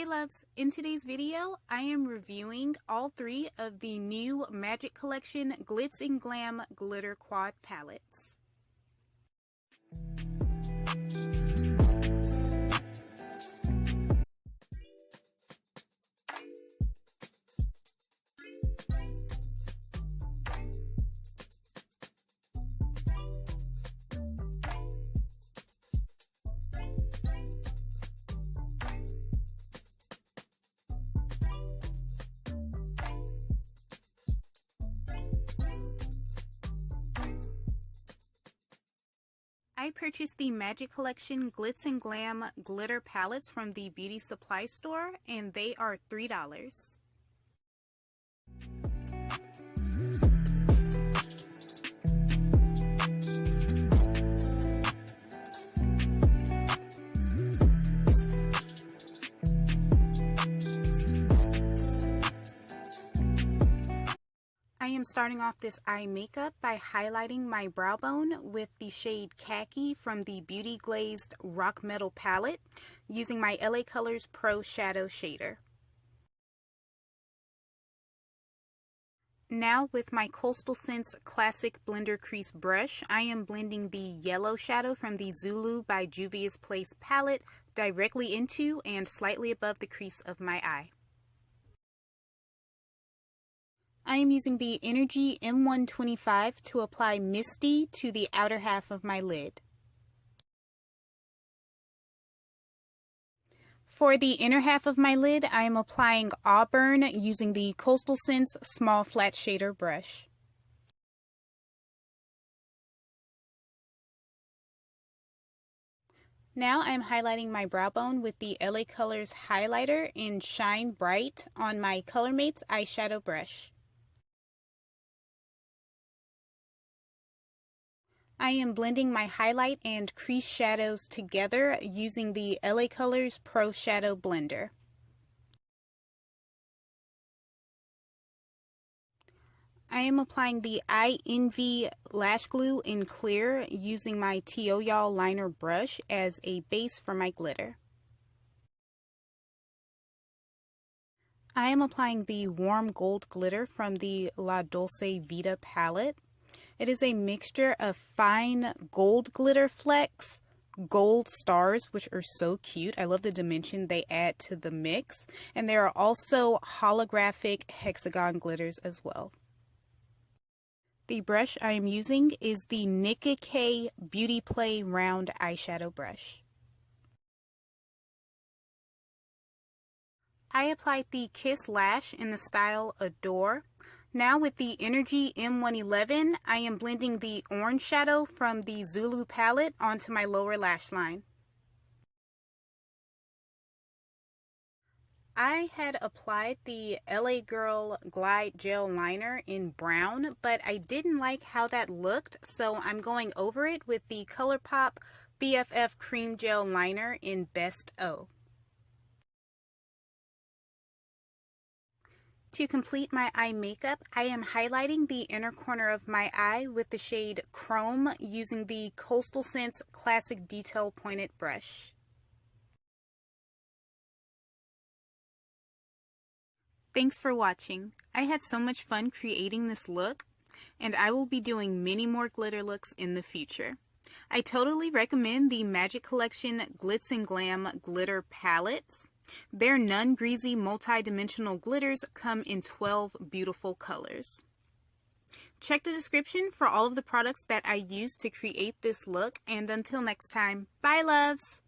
Hey loves, in today's video I am reviewing all three of the new Magic Collection Glitz and Glam Glitter Quad Palettes. I purchased the Magic Collection Glitz and Glam Glitter Palettes from the beauty supply store, and they are $3. I am starting off this eye makeup by highlighting my brow bone with the shade Khaki from the Beauty Glazed Rock Metal palette using my LA Colors Pro Shadow Shader. Now with my Coastal Scents Classic Blender Crease brush, I am blending the yellow shadow from the Zulu by Juvia's Place palette directly into and slightly above the crease of my eye. I am using the Energy M125 to apply Misty to the outer half of my lid. For the inner half of my lid, I am applying Auburn using the Coastal Scents Small Flat Shader brush. Now I am highlighting my brow bone with the LA Colors highlighter in Shine Bright on my ColorMates eyeshadow brush. I am blending my highlight and crease shadows together using the LA Colors Pro Shadow Blender. I am applying the Eye Envy Lash Glue in Clear using my Y'all liner brush as a base for my glitter. I am applying the Warm Gold Glitter from the Dolce Vita palette. It is a mixture of fine gold glitter flecks, gold stars, which are so cute. I love the dimension they add to the mix. And there are also holographic hexagon glitters as well. The brush I am using is the Nicka K Beauty Play Round Eyeshadow Brush. I applied the Kiss Lash in the style Adore. Now with the Energy M111, I am blending the orange shadow from the Zulu palette onto my lower lash line. I had applied the LA Girl Glide Gel Liner in brown, but I didn't like how that looked, so I'm going over it with the Colourpop BFF Cream Gel Liner in Best O. To complete my eye makeup, I am highlighting the inner corner of my eye with the shade Chrome using the Coastal Scents Classic Detail Pointed Brush. Thanks for watching. I had so much fun creating this look, and I will be doing many more glitter looks in the future. I totally recommend the Magic Collection Glitz and Glam Glitter Palettes. Their non-greasy multi-dimensional glitters come in 12 beautiful colors. Check the description for all of the products that I used to create this look, and until next time, bye loves!